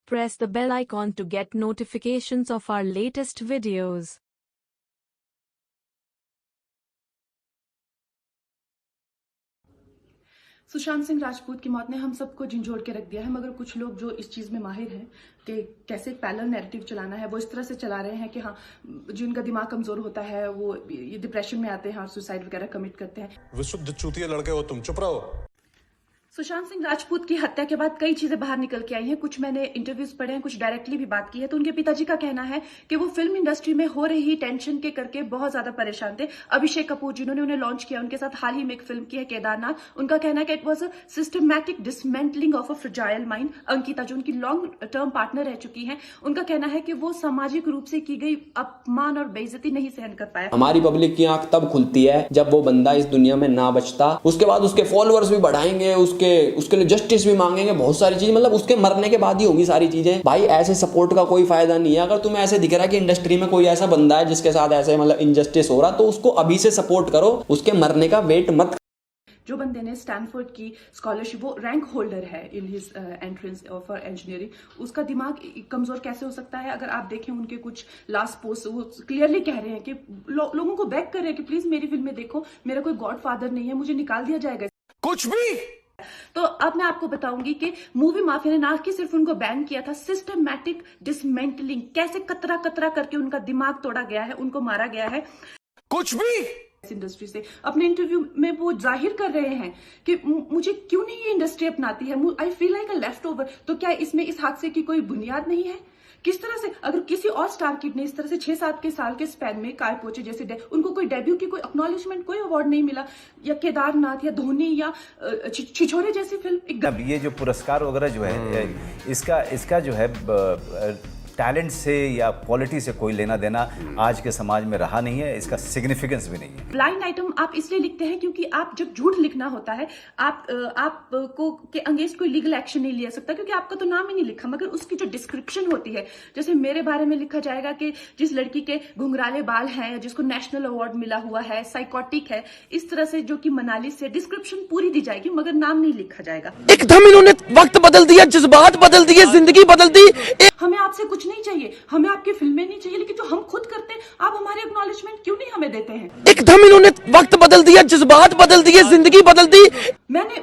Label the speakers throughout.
Speaker 1: Press the bell icon to get notifications of our latest videos.
Speaker 2: Sushant Singh Rajput की मौत ने हम सबको झंझोड़ के रख दिया है, मगर कुछ लोग जो इस चीज में माहिर हैं कि कैसे पैरेलल नैरेटिव चलाना है, वो इस तरह से चला रहे हैं कि हाँ, जिनका दिमाग कमजोर होता है वो ये डिप्रेशन में आते हैं और सुसाइड वगैरह कमिट करते हैं।
Speaker 3: विशुद्ध चूतिया लड़के हो तुम, चुप रहो।
Speaker 2: सुशांत सिंह राजपूत की हत्या के बाद कई चीजें बाहर निकल के आई हैं। कुछ मैंने इंटरव्यूज पढ़े हैं, कुछ डायरेक्टली भी बात की है। तो उनके पिताजी का कहना है कि वो फिल्म इंडस्ट्री में हो रही टेंशन के करके बहुत ज्यादा परेशान थे। अभिषेक कपूर जिन्होंने उन्हें लॉन्च किया, उनके साथ हाल ही में एक फिल्म की है केदारनाथ, उनका कहना है कि it was a systematic dismantling of a fragile mind. Ankita जो उनकी लॉन्ग टर्म पार्टनर रह चुकी है, उनका कहना है कि वो सामाजिक रूप से की गई अपमान और बेइज्जती नहीं सहन कर पाया।
Speaker 4: हमारी पब्लिक की आंख तब खुलती है जब वो बंदा इस दुनिया में ना बचता। उसके बाद उसके फॉलोअर्स भी बढ़ाएंगे, उसके लिए जस्टिस भी मांगेंगे, बहुत सारी चीज, मतलब उसके मरने के बाद ही होंगी सारी चीजें। भाई ऐसे सपोर्ट का कोई फायदा नहीं है। अगर तुम्हें ऐसे दिख रहा है कि इंडस्ट्री में कोई ऐसा बंदा है जिसके साथ ऐसे मतलब इनजस्टिस हो रहा, तो उसको अभी से सपोर्ट करो, उसके मरने का वेट मत।
Speaker 2: जो बंदे ने स्टैनफोर्ड की स्कॉलरशिप, वो रैंक होल्डर है in his entrance for engineering, उसका दिमाग कमजोर कैसे हो सकता है? अगर आप देखें उनके कुछ लास्ट पोस्ट, वो क्लियरली कह रहे हैं कि लोगों को बैक कर रहे हैं कि प्लीज मेरी फिल्म में देखो, मेरा कोई गॉड फादर नहीं है, मुझे निकाल दिया जाएगा
Speaker 3: कुछ भी।
Speaker 2: तो अब मैं आपको बताऊंगी कि मूवी माफिया ने ना कि सिर्फ उनको बैन किया था, सिस्टमैटिक डिसमेंटलिंग, कैसे कतरा कतरा करके उनका दिमाग तोड़ा गया है, उनको मारा गया है।
Speaker 3: कुछ भी
Speaker 2: इंडस्ट्री से अपने इंटरव्यू में वो जाहिर कर रहे हैं कि मुझे क्यों नहीं ये इंडस्ट्री अपनाती है, I feel like a left over. तो क्या इसमें इस हादसे की कोई बुनियाद नहीं है? किस तरह से अगर किसी और स्टार किड ने इस तरह से 6-7 के साल के स्पैन में काय पोचे जैसे उनको कोई डेब्यू की कोई एक्नॉलेजमेंट, कोई अवार्ड नहीं मिला, या केदारनाथ या धोनी या छिछोरे जैसी फिल्म।
Speaker 5: अब ये जो पुरस्कार वगैरह जो है, इसका जो है टैलेंट से या क्वालिटी से कोई लेना देना आज के समाज में रहा नहीं है, इसका सिग्निफिकेंस भी नहीं है।
Speaker 2: ब्लाइंड आइटम आप इसलिए लिखते हैं क्योंकि आप जब झूठ लिखना होता है, आपको के अगेंस्ट कोई लीगल एक्शन नहीं लिया सकता, क्योंकि आपका तो नाम ही नहीं लिखा, मगर उसकी जो डिस्क्रिप्शन होती है, जैसे मेरे बारे में लिखा जाएगा कि जिस लड़की के घुंघराले बाल हैं, जिसको नेशनल अवार्ड मिला हुआ है, साइकोटिक है, इस तरह से जो कि मनाली से डिस्क्रिप्शन पूरी दी जाएगी, मगर नाम नहीं लिखा जाएगा।
Speaker 6: एकदम इन्होंने वक्त बदल दिया, जज्बात बदल दिए, जिंदगी बदल दी।
Speaker 2: हमें आपसे कुछ नहीं चाहिए, हमें आपकी फिल्में नहीं चाहिए, लेकिन जो हम खुद करते हैं आप हमारे एक्नॉलेजमेंट क्यों नहीं हमें देते हैं?
Speaker 6: एकदम इन्होंने वक्त बदल दिया, जज्बात बदल दिए, जिंदगी बदल दी।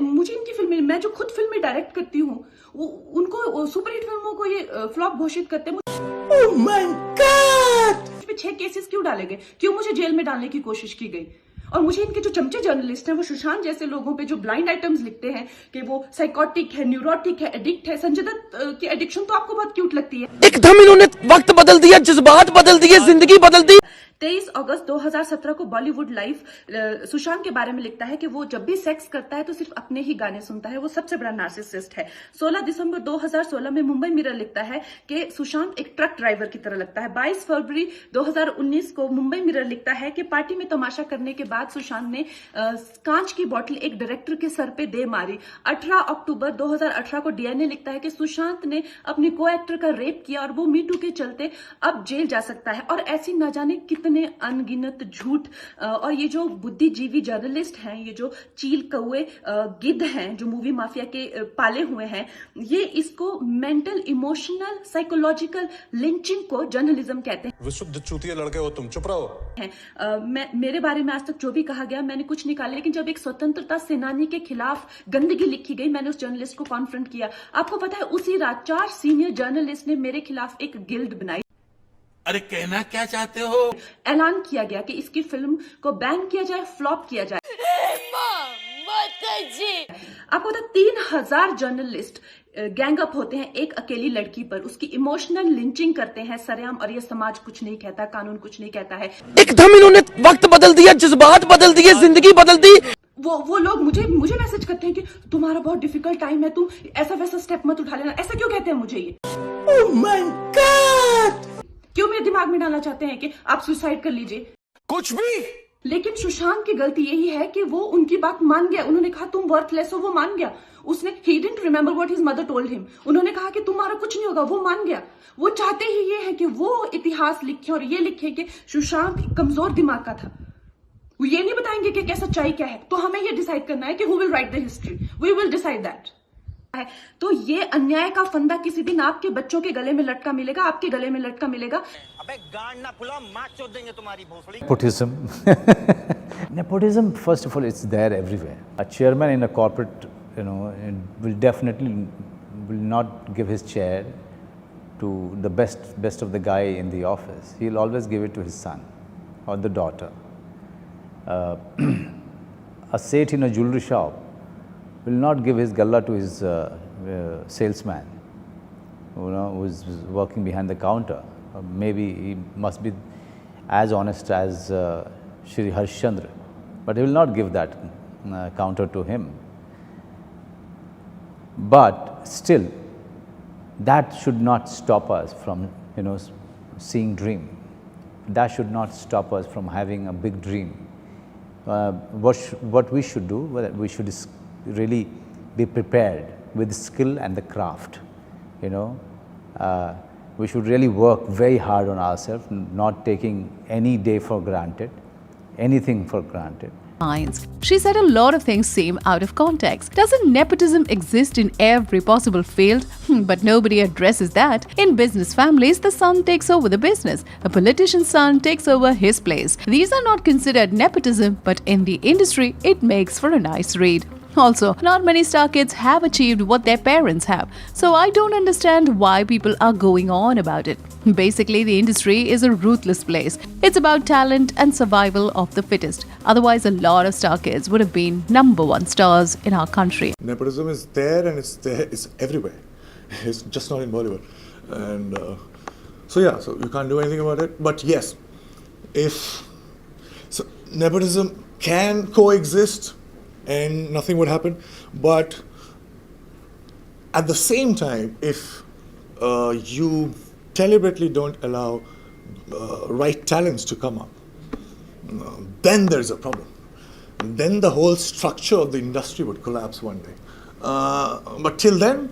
Speaker 2: मुझे इनकी फिल्में, मैं जो खुद फिल्में डायरेक्ट करती हूँ, उनको सुपरहिट फिल्मों को ये फ्लॉप घोषित करते हैं।
Speaker 6: Oh my God!
Speaker 2: 6 केसेस क्यों डाले गए? क्यों मुझे जेल में डालने की कोशिश की गई? और मुझे इनके जो चमचे जर्नलिस्ट हैं, वो सुशांत जैसे लोगों पे जो ब्लाइंड आइटम्स लिखते हैं कि वो साइकोटिक है, न्यूरोटिक है, एडिक्ट है। संजय दत्त की एडिक्शन तो आपको बहुत क्यूट लगती है।
Speaker 6: एकदम इन्होंने वक्त बदल दिया, जज्बात बदल दिए, जिंदगी बदल दी।
Speaker 2: 23 अगस्त 2017 को बॉलीवुड लाइव सुशांत के बारे में लिखता है कि वो जब भी सेक्स करता है तो सिर्फ अपने ही गाने सुनता है, वो सबसे बड़ा नार्सिसिस्ट है। 16 दिसंबर 2016 में मुंबई मिरर लिखता है कि सुशांत एक ट्रक ड्राइवर की तरह लगता है। 22 फरवरी 2019 को मुंबई मिरर लिखता है कि पार्टी में तमाशा करने के बाद सुशांत ने कांच की बोतल एक डायरेक्टर के सर पे दे मारी। 18 अक्टूबर 2018 को डीएनए लिखता है कि सुशांत ने अपने को एक्टर का रेप किया और वो मीटू के चलते अब जेल जा सकता है। और ऐसी न जाने कितने अनगिनत झूठ। और ये जो बुद्धिजीवी जर्नलिस्ट हैं, ये जो चील कौए गिद्ध हैं, जो मूवी माफिया के पाले हुए हैं, ये इसको मेंटल, इमोशनल, साइकोलॉजिकल लिंचिंग को जर्नलिज्म कहते हैं।
Speaker 3: विशुद्ध चूतिया लड़के हो तुम, चुप रहो।
Speaker 2: मेरे बारे में आज तक जो भी कहा गया मैंने कुछ निकाला, लेकिन जब एक स्वतंत्रता सेनानी के खिलाफ गंदगी लिखी गई, मैंने उस जर्नलिस्ट को कॉन्फ्रंट किया। आपको पता है उसी रात 4 सीनियर जर्नलिस्ट ने मेरे खिलाफ एक गिल्ड बनाई।
Speaker 3: अरे कहना क्या चाहते हो?
Speaker 2: ऐलान किया गया कि इसकी फिल्म को बैन किया जाए, फ्लॉप किया जाए। आपको पता 3000 जर्नलिस्ट गैंग अप होते हैं एक अकेली लड़की पर, उसकी इमोशनल लिंचिंग करते हैं सरेआम, और ये समाज कुछ नहीं कहता, कानून कुछ नहीं कहता है।
Speaker 6: एकदम इन्होंने वक्त बदल दिया, जज्बात बदल दिए, जिंदगी बदल दी।
Speaker 2: वो लोग मुझे मैसेज करते हैं कि तुम्हारा बहुत डिफिकल्ट टाइम है, तुम ऐसा वैसा स्टेप मत उठा लेना। ऐसा क्यों कहते हैं मुझे ये?
Speaker 6: Oh my God!
Speaker 2: क्यों मेरे दिमाग में डालना चाहते हैं कि आप सुसाइड कर लीजिए?
Speaker 3: कुछ भी।
Speaker 2: लेकिन सुशांत की गलती यही है कि वो उनकी बात मान गया। उन्होंने कहा तुम वर्थलेस हो, वो मान गया। उसने he didn't remember what his mother told him। उन्होंने कहा कि तुम्हारा कुछ नहीं होगा, वो मान गया। वो चाहते ही ये है कि वो इतिहास लिखे और ये लिखे कि सुशांत कमजोर दिमाग का था। वो ये नहीं बताएंगे कि क्या सच्चाई क्या है। तो हमें ये डिसाइड करना है कि who will write the history। We will decide that। है। तो ये अन्याय का फंदा किसी दिन आपके बच्चों के गले में लटका मिलेगा, आपके गले में लटका मिलेगा।
Speaker 7: अबे गांड ना फुला, मार चोद देंगे तुम्हारी भोसड़ी।
Speaker 5: Nepotism, first of all, it's there everywhere. A chairman in a corporate, will definitely will not give his chair to the best of the guy in the office. He'll always give it to his son or the daughter. A Seth in a jewelry shop will not give his galla to his salesman, who is working behind the counter. Maybe he must be as honest as Shri Harshchandra, but he will not give that counter to him. But still, that should not stop us from, seeing dream. That should not stop us from having a big dream. What we should do, we should really be prepared with skill and the craft. We should really work very hard on ourselves, not taking any day for granted, anything for granted.
Speaker 8: She said a lot of things seem out of context. Doesn't nepotism exist in every possible field? But nobody addresses that. In business families, the son takes over the business. A politician's son takes over his place. These are not considered nepotism, but in the industry, it makes for a nice read. Also, not many star kids have achieved what their parents have, so I don't understand why people are going on about it. Basically, the industry is a ruthless place. It's about talent and survival of the fittest. Otherwise, a lot of star kids would have been #1 stars in our country.
Speaker 9: Nepotism is there, and it's everywhere. It's just not in Bollywood. And so you can't do anything about it. But yes, nepotism can coexist and nothing would happen. But at the same time, if you deliberately don't allow right talents to come up, then there's a problem. Then the whole structure of the industry would collapse one day. But till then,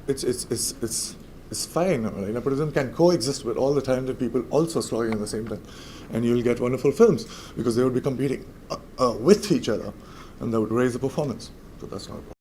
Speaker 9: it's fine. Nepotism can coexist with all the talented people also struggling at the same time, and you'll get wonderful films because they would be competing with each other, and that would raise the performance. So that's not a problem.